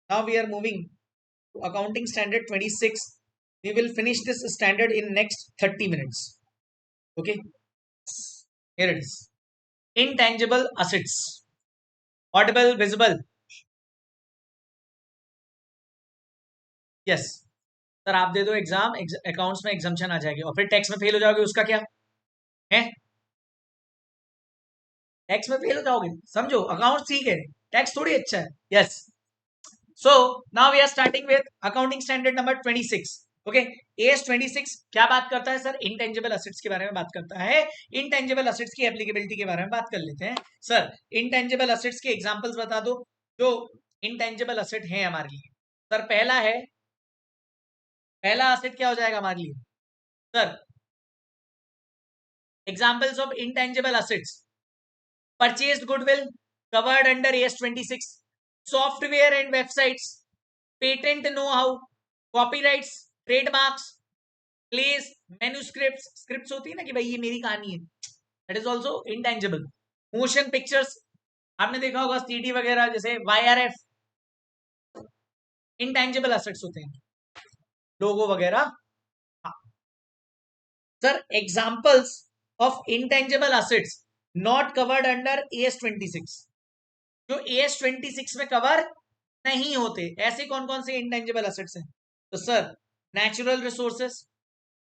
Now we are moving to accounting standard 26. We will finish this standard in next 30 minutes. Okay. Here it is. Intangible assets. Audible, visible. Yes. Sir आप दे दो exam, accounts में exemption आ जाएगी और फिर tax में fail हो जाओगे, उसका क्या है? टैक्स में फेल हो जाओगे, समझो अकाउंट ठीक है, टैक्स थोड़ी अच्छा है. Yes. So now we are starting with accounting standard number 26. Okay. AS 26 क्या बात करता है सर? इंटेंजिबल असेट्स के बारे में बात करता है. इंटेंजिबल असेट्स की एप्लीकेबिलिटी के बारे में बात कर लेते हैं. सर इंटेंजिबल असेट्स के एग्जांपल्स बता दो जो इंटेंजिबल असेट है हमारे लिए. सर पहला असेट क्या हो जाएगा हमारे लिए? Sir examples of intangible assets. Purchased goodwill covered under S 26. Software and websites, patent know how, copyrights, trademarks, place, manuscripts. Scripts होती है ना कि भाई ये मेरी कहानी है, that is also intangible. Motion pictures आपने देखा होगा, सीडी वगैरह, जैसे वाईआरएफ, इंटेंजिबल असेट्स होते हैं. लोगो वगैरह. Sir examples of intangible assets not covered under S 26, जो एस 26 में कवर नहीं होते, ऐसे कौन कौन से इंटेंजिबल असेट्स हैं? तो sir natural resources,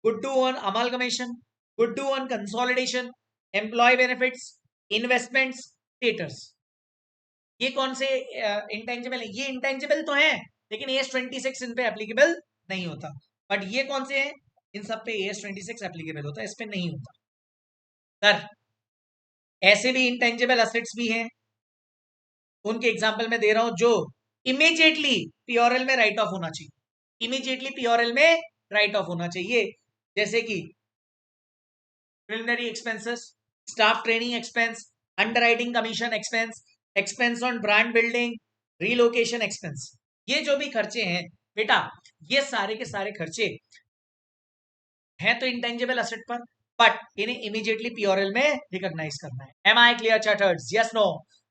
good to on amalgamation, good to on consolidation, employ benefits, investments, theatres. ये कौन से इंटेंजिबल है? ये इंटेंजिबल तो हैं लेकिन एस 26 इन पे एप्लीकेबल नहीं होता. बट ये कौन से हैं? इन सब पे एस 26 एप्लीकेबल होता है, इस पे नहीं होता. सर ऐसे भी इंटेंजिबल असेट्स भी हैं, उनके एग्जांपल मैं दे रहा हूं जो इमीडिएटली पीओरएल में राइट ऑफ होना चाहिए. इमीडिएटली पीओरएल में राइट ऑफ होना चाहिए, जैसे कि preliminary expenses, staff training expense, underwriting commission expense, expense on brand building, relocation expense. ये जो भी खर्चे हैं बेटा, ये सारे के सारे खर्चे हैं तो इंटेंजिबल असेट पर, बट इन्हें इमीडिएटली पीओरएल में रिकॉग्नाइज करना है. Am I clear charters? Yes no?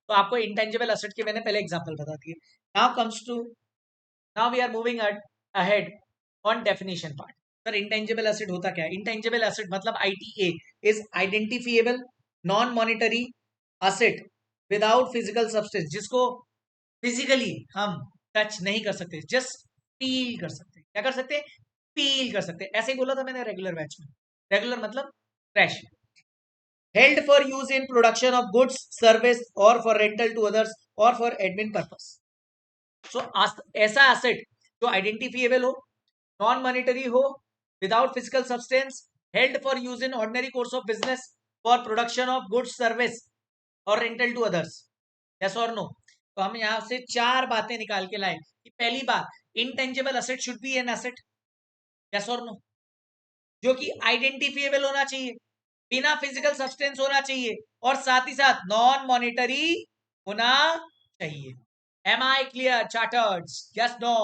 तो आपको इंटेंजिबल असेट के मैंने पहले एग्जांपल बता दिए. Now we are moving ahead on definition part. Sir intangible asset होता क्या है? इंटेंजिबल एसेट मतलब ITA is identifiable non monetary asset without physical substance, जिसको फिजिकली हम टच नहीं कर सकते, जस्ट फील कर सकते. क्या कर सकते? फील कर सकते. ऐसे ही बोला था मैंने रेगुलर बैच में. रेगुलर मतलब fresh. Held for use in production of goods service और फॉर रेंटल टू अदर्स और फॉर एडमिन पर्पस. सो ऐसा एसेट जो आइडेंटिफिएबल हो, नॉन मॉनिटरी हो, without physical substance, held for use in ordinary course of business for production of goods service और rental to others. Yes और no? तो हम यहां से चार बातें निकाल के लाए. पहली बात, intangible asset should be an asset. Yes और नो? जो कि आइडेंटिफिएबल होना चाहिए, बिना फिजिकल सब्सटेंस होना चाहिए और साथ ही साथ नॉन मॉनिटरी होना चाहिए. Am I clear chartereds? Yes no?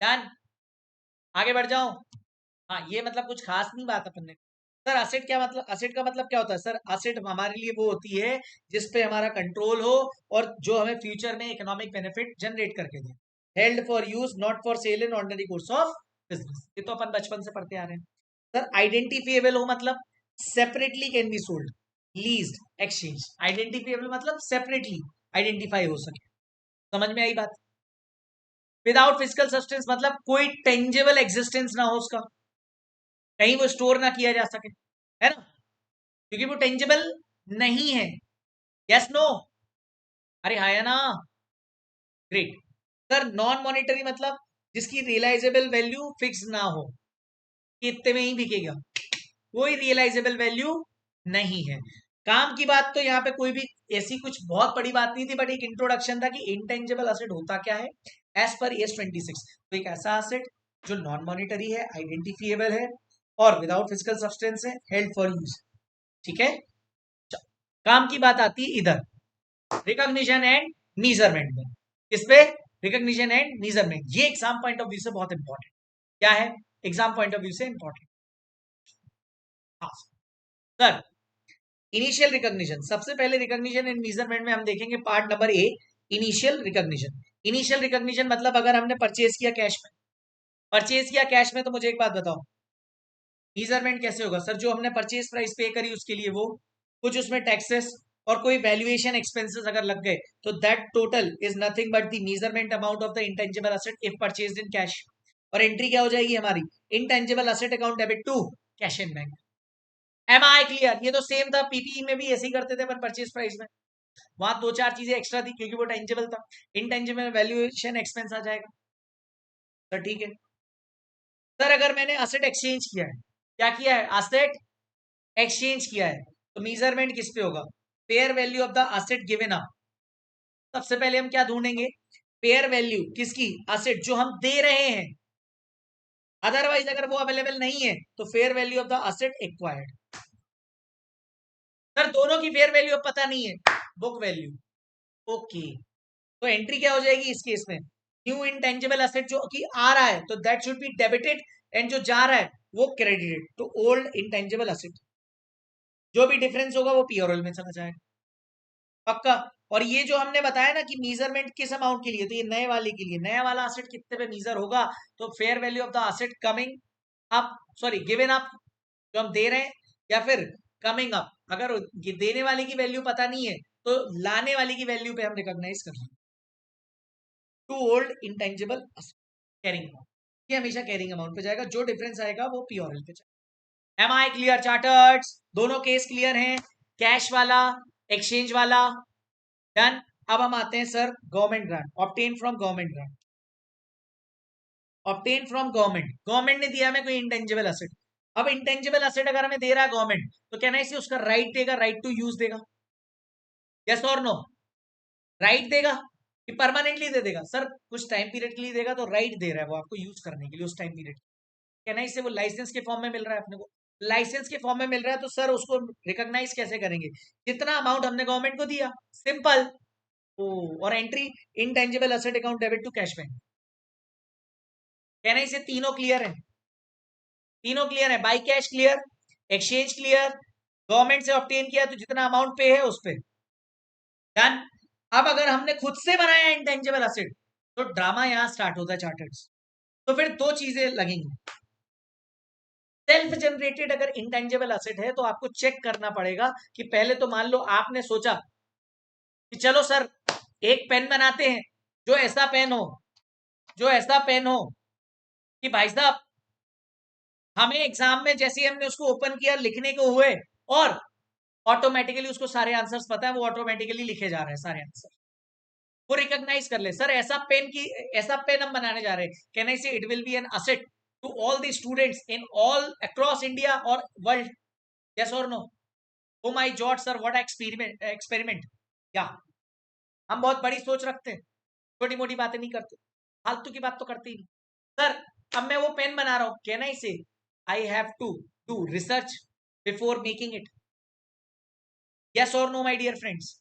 Done? आगे बढ़ जाऊं? हाँ, ये मतलब कुछ खास नहीं बात अपन ने. सर असेट क्या मतलब? असेट का मतलब क्या होता है? सर असेट हमारे लिए वो होती है जिस पे हमारा कंट्रोल हो और जो हमें फ्यूचर में इकोनॉमिक बेनिफिट जनरेट करके दे. Held for use not for sale in ordinary course of business. ये तो अपन बचपन से पढ़ते आ रहे हैं. सर आइडेंटिफिएबल हो मतलब separately can be sold, leased, exchange. Identifiable मतलब सेपरेटली आइडेंटिफाई हो सके. समझ में आई बात? विदाउट फिजिकल सब्सटेंस मतलब कोई टेंजेबल एग्जिस्टेंस ना हो उसका, कहीं वो स्टोर ना किया जा सके, है ना, क्योंकि वो टेंजेबल नहीं है. Yes no? अरे हाँ या ना? ग्रेट. सर नॉन मॉनिटरी मतलब जिसकी रियलाइजेबल वैल्यू फिक्स ना हो, कि इतने में ही बिकेगा, कोई रियलाइजेबल वैल्यू नहीं है. काम की बात तो यहाँ पे कोई भी ऐसी कुछ बहुत बड़ी बात नहीं थी, बट एक इंट्रोडक्शन था कि इंटेंजिबल असेट होता क्या है एज पर एस 26. तो एक ऐसा असेट जो नॉन मॉनिटरी है, आइडेंटिफिएबल है और विदाउट फिजिकल सब्सटेंस है, हेल्ड फॉर यूज. ठीक है. काम की बात आती है इधर रिकॉग्निशन एंड मीजरमेंट में. इस पे रिकॉग्निशन एंड मीजरमेंट, ये एग्जाम पॉइंट ऑफ व्यू से बहुत इंपॉर्टेंट. क्या है? एग्जाम पॉइंट ऑफ व्यू से इंपॉर्टेंट. हाँ सर, इनिशियल रिकॉग्निशन. सबसे पहले रिकॉग्निशन एंड मीजरमेंट में हम देखेंगे part number A, initial recognition मतलब अगर हमने परचेज किया कैश में तो मुझे एक बात बताओ, मेजरमेंट कैसे होगा? सर जो हमने परचेज प्राइस पे करी उसके लिए वो कुछ उसमें टैक्सेस और कोई वैल्यूएशन एक्सपेंसेस अगर लग गए तो that total is nothing but the measurement amount of the intangible asset if purchased in cash. और एंट्री क्या हो जाएगी हमारी? Intangible asset account debit to cash in bank. Am I clear? ये तो सेम था, पीपीई में भी ऐसे ही करते थे अपन परचेज प्राइस में। वहां दो चार चीजें एक्स्ट्रा थी क्योंकि वो टेंजिबल था। इंटेंजिबल वैल्यूएशन एक्सपेंस आ जाएगा। तो ठीक है सर, अगर मैंने असेट एक्सचेंज किया है, क्या किया है? असेट एक्सचेंज किया है, तो मेजरमेंट किस पे होगा? Fair value of the asset given up. सबसे पहले हम क्या ढूंढेंगे? फेयर वैल्यू किसकी? असेट जो हम दे रहे हैं। अदरवाइज अगर वो अवेलेबल नहीं है तो fair value of the asset acquired. Sir दोनों की फेयर वैल्यू अब पता नहीं है, बुक वैल्यू। ओके, तो एंट्री क्या हो जाएगी इस केस में? न्यू इंटेंजिबल एसेट जो कि आ रहा है तो that should be debited, and जो जा रहा है वो credited to old intangible asset. जो भी डिफरेंस होगा वो पीओरएल में चला जाएगा। पक्का? और ये जो हमने बताया ना कि मेजरमेंट किस अमाउंट के लिए, तो ये नए वाले के लिए, नया वाला असेट कितने पे मेजर होगा? तो fair value of the asset coming up, sorry given up जो हम दे रहे हैं, या फिर कमिंग अप। अगर ये देने वाले की वैल्यू पता नहीं है तो लाने वाले की वैल्यू पे हम रिकॉग्नाइज कर रहे हैं to old intangible carrying amount. ये हमेशा कैरिंग अमाउंट पे जाएगा, जो डिफरेंस आएगा वो पीओरएल पे जाएगा। Am I clear charters? दोनों केस क्लियर हैं, कैश वाला, एक्सचेंज वाला। डन। अब हम आते हैं sir government grant, obtain from government grant. Obtain from government ने दिया हमें कोई इंटेंजिबल एसेट। अब इंटेंजिबल एसेट अगर हमें दे रहा है गवर्नमेंट, तो कहना है इसे उसका राइट देगा, राइट टू यूज देगा। यस और नो? राइट देगा कि परमानेंटली दे देगा? सर कुछ टाइम पीरियड के लिए देगा तो राइट दे रहा है वो आपको यूज करने के लिए उस टाइम पीरियड। कहना है इसे वो लाइसेंस के फॉर्म में मिल रहा है अपने को। लाइसेंस के फॉर्म में मिल रहा है तो सर उसको रिकॉग्नाइज कैसे करेंगे? जितना अमाउंट हमने गवर्नमेंट को दिया, सिंपल। ओ, और entry intangible asset account debit to cash bank. कहना है इसे तीनों क्लियर है, तीनों क्लियर है। By cash clear, exchange clear, government से ऑब्टेन किया तो जितना अमाउंट पे है उस पे डन। अब अगर हमने खुद से बनाया इंटेंजिबल एसेट तो ड्रामा यहां स्टार्ट होता है चार्टर्स। तो फिर दो चीजें लगेंगी। सेल्फ जनरेटेड अगर इंटेंजिबल एसेट है तो आपको चेक करना पड़ेगा कि पहले तो मान लो आपने सोचा कि चलो सर एक पेन बनाते हैं जो ऐसा पेन हो, जो ऐसा पेन हो कि भाई साहब हमें एग्जाम में जैसे ही हमने उसको ओपन किया लिखने को हुए और ऑटोमेटिकली उसको सारे आंसर्स पता है, वो ऑटोमेटिकली लिखे जा रहे हैं सारे आंसर, वो रिकॉग्नाइज कर ले। सर ऐसा पेन हम बनाने जा रहे हैं, can I say it will be an asset to all the students in all across India और वर्ल्ड? यस और no? Oh my god sir what experiment. या हम बहुत बड़ी सोच रखते हैं, छोटी मोटी बातें नहीं करते, फालतू की बात तो करते ही नहीं। सर अब मैं वो पेन बना रहा हूं, can I say I have to do research before making it? Yes और no my dear friends?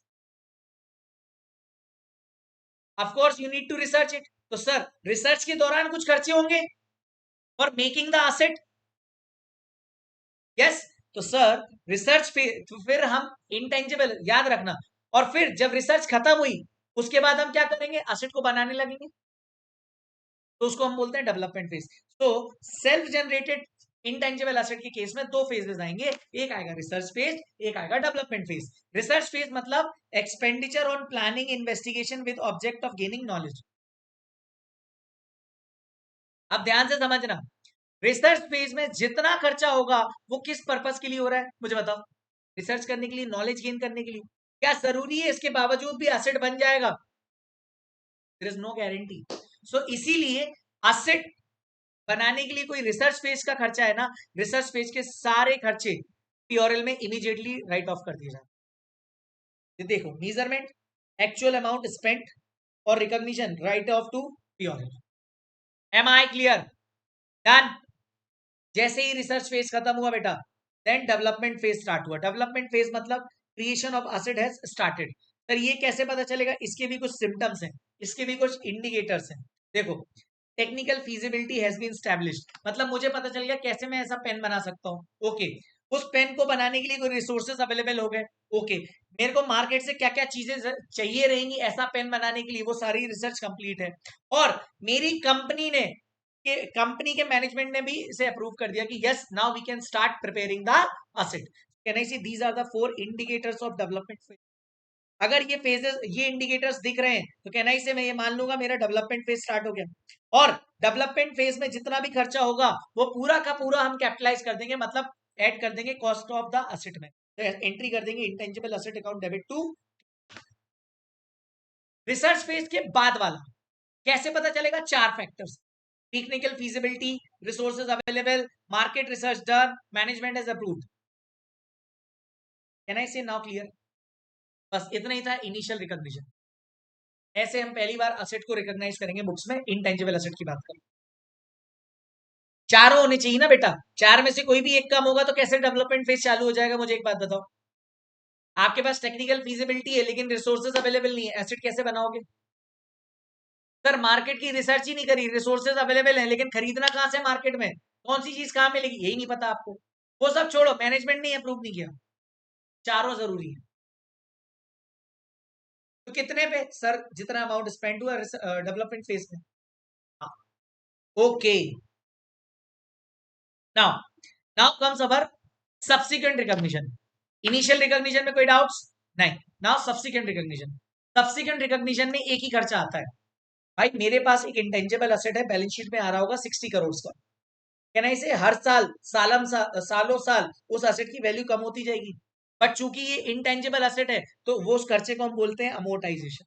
Of course you need to research it. तो सर रिसर्च के दौरान कुछ खर्चे होंगे और मेकिंग द एसेट। यस, तो सर रिसर्च पे तो फिर हम इंटेंजिबल याद रखना, और फिर जब रिसर्च खत्म हुई उसके बाद हम क्या करेंगे? एसेट को बनाने लगेंगे, तो उसको हम बोलते हैं डेवलपमेंट फेज। तो सेल्फ जनरेटेड इंटेंजिबल एसेट के केस में दो फेजेस आएंगे, एक आएगा रिसर्च फेज, एक आएगा डेवलपमेंट फेज। रिसर्च फेज मतलब expenditure on planning investigation with object of gaining knowledge. अब ध्यान से समझना, रिसर्च फेज में जितना खर्चा होगा वो किस पर्पस के लिए हो रहा है मुझे बताओ? रिसर्च करने के लिए, नॉलेज गेन करने के लिए। क्या जरूरी है इसके बावजूद भी एसेट बन जाएगा? There is no guarantee. So इसीलिए एसेट बनाने के लिए कोई रिसर्च फेज का खर्चा है ना, रिसर्च फेज के सारे खर्चे पीओरएल में इमीडिएटली राइट ऑफ कर दिए जाते। देखो मेजरमेंट, एक्चुअल अमाउंट स्पेंट और recognition write off to P&L. Am I clear? Done. जैसे ही रिसर्च फेज खत्म हुआ बेटा, देन डेवलपमेंट फेज स्टार्ट हुआ। डेवलपमेंट फेज मतलब creation of asset has started. Sir ये कैसे पता चलेगा? इसके भी कुछ सिम्टम्स हैं, इसके भी कुछ इंडिकेटर्स हैं। देखो, technical feasibility has been established, मतलब मुझे पता चल गया कैसे मैं ऐसा पेन बना सकता हूँ। ओके, उस पेन को बनाने के लिए कोई रिसोर्सेज अवेलेबल हो गए, ओके, मेरे को मार्केट से क्या क्या चीजें चाहिए रहेंगी ऐसा पेन बनाने के लिए, वो सारी रिसर्च कंप्लीट है, और मेरी कंपनी के मैनेजमेंट ने भी इसे अप्रूव कर दिया कि yes now we can start preparing the asset. Can I see these are the 4 indicators of development phase. अगर ये फेजेस, ये इंडिकेटर्स दिख रहे हैं तो कैन आई से मैं ये मान लूंगा मेरा डेवलपमेंट फेज स्टार्ट हो गया। और डेवलपमेंट फेज में जितना भी खर्चा होगा वो पूरा का पूरा हम कैपिटलाइज कर देंगे, मतलब ऐड कर देंगे कॉस्ट ऑफ द असेट में, तो एंट्री कर देंगे intangible asset account debit to. Research phase के बाद वाला कैसे पता चलेगा? 4 factors, technical feasibility, resources available, market research done, management has approved. Can I say now clear? बस इतना ही था इनिशियल रिकॉग्निशन। ऐसे हम पहली बार असेट को रिकॉग्नाइज करेंगे बुक्स में, इनटेंजिबल असेट की बात करें। चारों होने चाहिए ना बेटा, 4 में से कोई भी एक कम होगा तो कैसे डेवलपमेंट फेज चालू हो जाएगा? मुझे एक बात बताओ, आपके पास टेक्निकल फीजिबिलिटी है लेकिन रिसोर्सेज अवेलेबल नहीं है, एसेट कैसे बनाओगे? सर मार्केट की रिसर्च ही नहीं करी, रिसोर्सेज अवेलेबल है लेकिन खरीदना कहां से मार्केट में, कौन सी चीज कहां मिलेगी यही नहीं पता आपको, वो सब छोड़ो, मैनेजमेंट ने अप्रूव नहीं किया। चारों जरूरी है। तो कितने पे? सर जितना अमाउंट स्पेंड हुआ डेवलपमेंट फेज में। हाँ, ओके, नाउ नाउ कम्स अवर सब्सिक्वेंट रिकॉग्निशन। इनिशियल रिकॉग्निशन में कोई डाउट्स नहीं। Now subsequent recognition. Subsequent recognition में एक ही खर्चा आता है। भाई मेरे पास एक इंटेंजिबल असेट है, बैलेंस शीट में आ रहा होगा 60 करोड़ का, कहना इसे हर साल सालों साल उस असेट की वैल्यू कम होती जाएगी, बट चूंकि ये इंटेंजिबल असेट है तो वो उस खर्चे को हम बोलते हैं अमोर्टाइजेशन।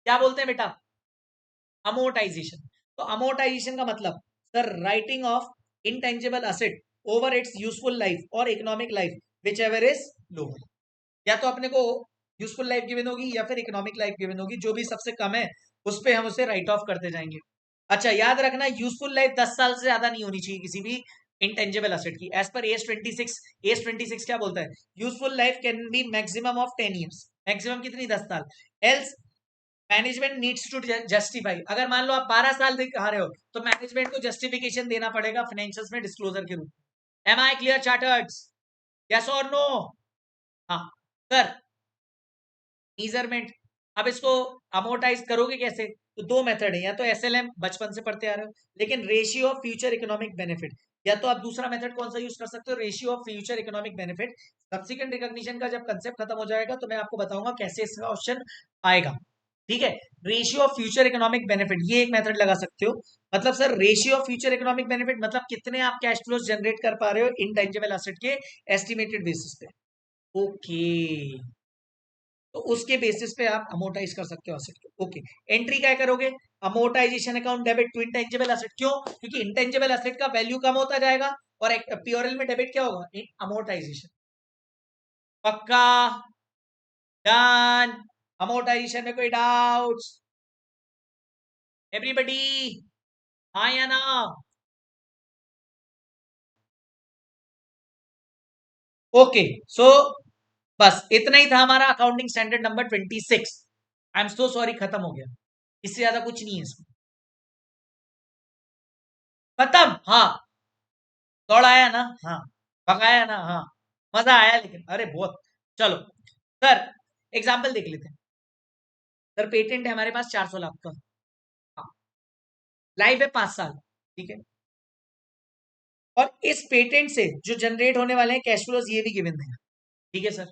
क्या बोलते हैं बेटा? अमोर्टाइजेशन। तो अमोर्टाइजेशन का मतलब sir writing off intangible asset over its useful life और economic life whichever is low. या तो अपने को यूजफुल लाइफ गिवन होगी या फिर इकोनॉमिक लाइफ गिवन होगी, जो भी सबसे कम है उस पर हम उसे राइट ऑफ करते जाएंगे। अच्छा याद रखना, यूजफुल लाइफ 10 साल से ज्यादा नहीं होनी चाहिए किसी भी इंटेंजिबल असेट की, एज पर एस 26 क्या बोलता है? Useful life can be maximum of 10 years. Maximum कितनी? 10 साल। Else management needs to justify, अगर मान लो आप 12 साल दिखा रहे हो तो मैनेजमेंट को जस्टिफिकेशन देना पड़ेगा फाइनेंशियल्स में डिस्क्लोजर के रूप में। Am I clear chartereds? Yes और नो? हाँ सर, मीजरमेंट। अब इसको अमोर्टाइज करोगे कैसे? तो दो मेथड है, या तो एसएलएम बचपन से पढ़ते आ रहे हो, लेकिन ratio of future economic benefit, या तो आप दूसरा मेथड कौन सा यूज कर सकते हो? Ratio of future economic benefit. Subsequent recognition का जब कंसेप्ट खत्म हो जाएगा तो मैं आपको बताऊंगा कैसे इसका ऑप्शन आएगा, ठीक है। Ratio of future economic benefit, ये एक मेथड लगा सकते हो। मतलब sir ratio of future economic benefit मतलब कितने आप कैश फ्लोज जनरेट कर पा रहे हो इनटेंजिबल एसेट के एस्टिमेटेड बेसिस पे, ओके। तो उसके बेसिस पे आप अमोर्टाइज कर सकते हो असेट को, ओके। एंट्री क्या करोगे? Amortisation account debit to intangible asset. क्यों? क्योंकि इंटेंजिबल असेट का वैल्यू कम होता जाएगा, और प्योरल में डेबिट क्या होगा? अमोर्टाइजेशन। पक्का? डन। अमोर्टाइजेशन में कोई डाउट्स? एवरीबडी? हाँ या ना? ओके, सो बस इतना ही था हमारा accounting standard number 26। I am so sorry, खत्म हो गया, इससे ज्यादा कुछ नहीं है इसमें। खत्म? हाँ। दौड़ाया ना? हाँ। भगाया ना? हाँ। मजा आया लेकिन, अरे बहुत। चलो सर, एग्जाम्पल देख लेते हैं। सर पेटेंट है हमारे पास 400 लाख का, हाँ, लाइफ है 5 साल, ठीक है। और इस पेटेंट से जो जनरेट होने वाले हैं कैश फ्लोज ये भी गिवन है, ठीक है sir.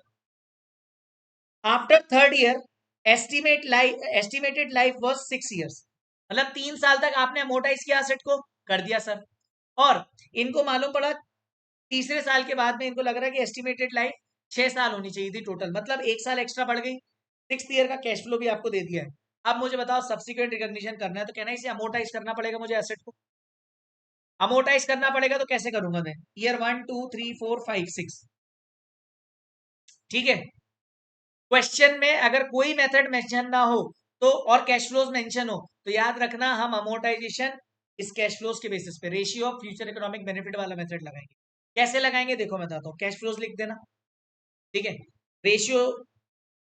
After third year estimated life was 6 years, मतलब 3 साल तक आपने अमोर्टाइज किया असेट को, कर दिया सर। और इनको मालूम पड़ा तीसरे साल के बाद में इनको लग रहा है कि एस्टिमेटेड लाइफ 6 साल होनी चाहिए थी टोटल, मतलब 1 साल एक्स्ट्रा बढ़ गई। 6th ईयर का कैश फ्लो भी आपको दे दिया है। अब मुझे बताओ सब्सिक्वेंट रिकॉग्निशन करना है तो कहना है इसे अमोर्टाइज करना पड़ेगा मुझे एसेट को। अमोर्टाइज करना पड़ेगा तो कैसे करूंगा मैं? ईयर 1 2 3 4 5 6, ठीक है। क्वेश्चन में अगर कोई मेथड मेंशन ना हो तो, और कैश फ्लोज मेंशन हो तो याद रखना हम अमोर्टाइजेशन इस कैश फ्लोज के बेसिस पे ratio of future economic benefit वाला मेथड लगाएंगे। कैसे लगाएंगे देखो मैं बताता हूँ, कैश फ्लोज लिख देना, ठीक है। रेशियो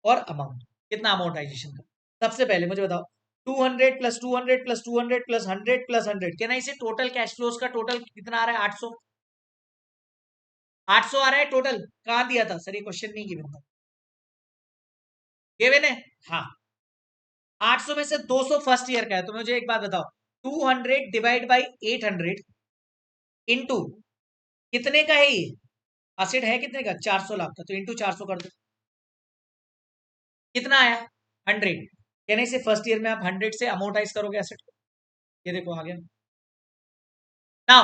और अमाउंट, कितना अमोर्टाइजेशन का। सबसे पहले मुझे बताओ 200 प्लस 200 प्लस 200 प्लस 100 प्लस 100, क्या ना इसे टोटल कैश फ्लोज का टोटल कितना आ रहा है? 800। 800 आ रहा है टोटल, कहां दिया था सर? ये क्वेश्चन नहीं गिवन था, गिवन है हाँ। 800 में से 200 फर्स्ट ईयर का है, तो मुझे एक बात बताओ, 200 डिवाइड बाई 800 इंटू कितने का है ये एसेट है, कितने का? 400 लाख का, तो इंटू 400 कर दो, कितना आया? 100। यानी से फर्स्ट ईयर में आप 100 से अमोर्टाइज करोगे एसेट को, ये देखो आ गया ना।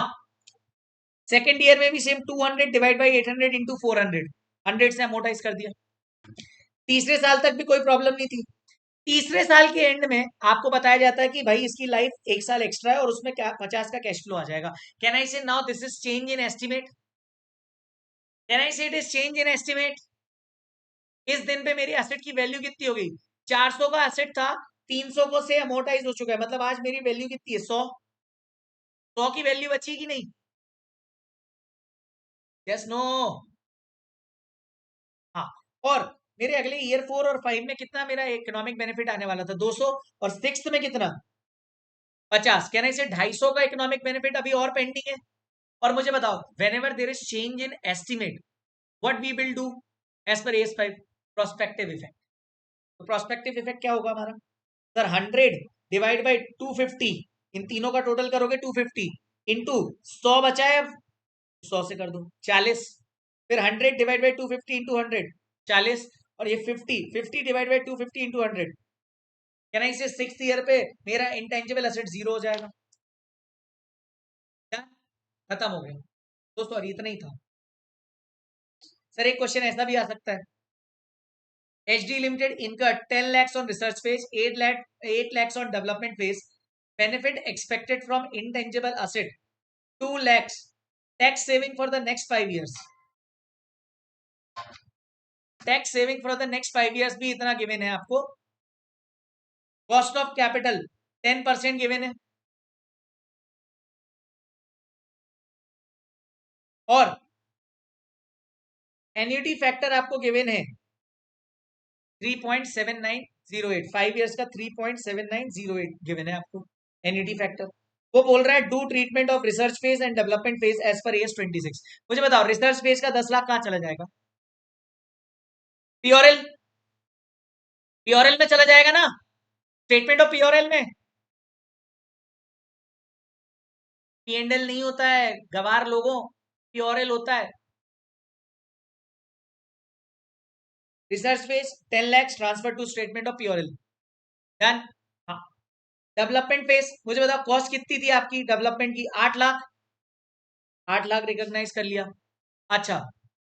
सेकेंड ईयर में भी सेम 200 डिवाइड बाई 800 इंटू 400, 100 से अमोर्टाइज कर दिया। तीसरे साल तक भी कोई प्रॉब्लम नहीं थी। तीसरे साल के एंड में आपको बताया जाता है कि भाई इसकी लाइफ 1 साल एक्स्ट्रा है और उसमें क्या 50 का कैश फ्लो आ जाएगा। Can I say now this is change in estimate? Can I say it is change in estimate? इस दिन पे मेरी एसेट की वैल्यू कितनी हो गई? 400 का एसेट था, 300 को से अमोर्टाइज हो चुका है, मतलब आज मेरी वैल्यू कितनी है? 100। 100 की वैल्यू बची कि नहीं? Yes no? हाँ। और मेरे अगले ईयर 4 और 5 में कितना मेरा इकोनॉमिक बेनिफिट आने वाला था? 200। और सिक्स में कितना? 50। कहना इसे 250 का इकोनॉमिक बेनिफिट अभी और पेंडिंग है। और मुझे बताओ, whenever there is change in estimate, what we will do as per AS5? Prospective effect. तो प्रोस्पेक्टिव इफेक्ट क्या होगा हमारा? सर 100 डिवाइड बाई 250, इन तीनों का टोटल करोगे 250 इंटू 100 बचा है, 100 से कर दो 40, फिर 100 डिवाइड बाई 250 इंटू 100, 40, और ये 50 डिवाइड बाई 250 इंटू 100। कहना इसे सिक्स ईयर पे मेरा इंटेंजिबल एसेट जीरो हो जाएगा। क्या? खत्म हो गया दोस्तों, और इतना ही था। सर एक क्वेश्चन ऐसा भी आ सकता है, HD Limited incurred 10 lakhs on research phase, 8 lakhs on development phase. Benefit expected from intangible asset 2 lakhs. Tax saving for the next 5 years. Tax saving for the next 5 years भी इतना given है आपको। Cost of capital 10% given है, और annuity factor आपको given है 3.7908, 5 years का 3.7908 given है आपको एन्युटी फैक्टर। वो बोल रहा है do treatment of research phase and development phase as per AS26। मुझे बताओ रिसर्च फेज का 10 लाख कहां चला जाएगा? पीओरएल, पीओरएल में चला जाएगा ना, स्टेटमेंट ऑफ पीओरएल में। P&L नहीं होता है गवार लोगों, पीओरएल होता है। Research phase 10 lakhs transfer to statement of P&L, done. हाँ। डेवलपमेंट फेज मुझे बताओ कॉस्ट कितनी थी आपकी डेवलपमेंट की? 8 लाख, 8 लाख रिकॉग्नाइज कर लिया। अच्छा,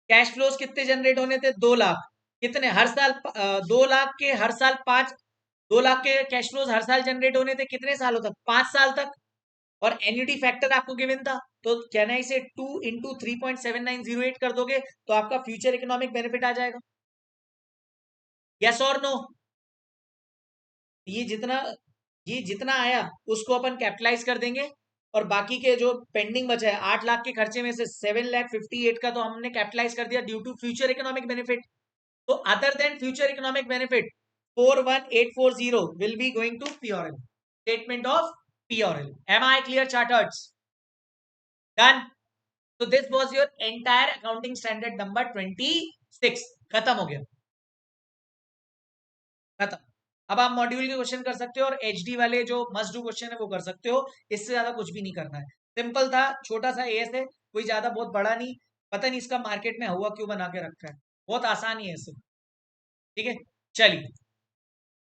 कैश फ्लोज कितने जनरेट होने थे? 2 लाख। कितने हर साल? 2 लाख के हर साल 5, 2 लाख के कैश फ्लोज हर साल जनरेट होने थे, कितने सालों तक? 5 साल तक। और एन्युटी फैक्टर आपको गिवन था, तो कहना इसे 2 इंटू 3.7908 कर दोगे तो आपका फ्यूचर इकोनॉमिक बेनिफिट आ जाएगा। यस और नो? ये जितना, ये जितना आया उसको अपन कैपिटलाइज कर देंगे, और बाकी के जो पेंडिंग बचा है 8 लाख के खर्चे में से 7,58,000 का तो हमने कैपिटलाइज कर दिया due to future economic benefit. तो other than future economic benefit 41840 will be going to PRL, statement of PRL. Am I clear, chartered? Done. So this was your entire accounting standard number 26. खत्म हो गया, खत्म। अब आप module के question कर सकते हो, और एचडी वाले जो मस्ट डू क्वेश्चन है वो कर सकते हो। इससे ज्यादा कुछ भी नहीं करना है, सिंपल था, छोटा सा एस है, कोई ज्यादा बहुत बड़ा नहीं। पता नहीं इसका मार्केट में हुआ क्यों बना के रखा है, बहुत आसान ही है इससे। ठीक है, चलिए।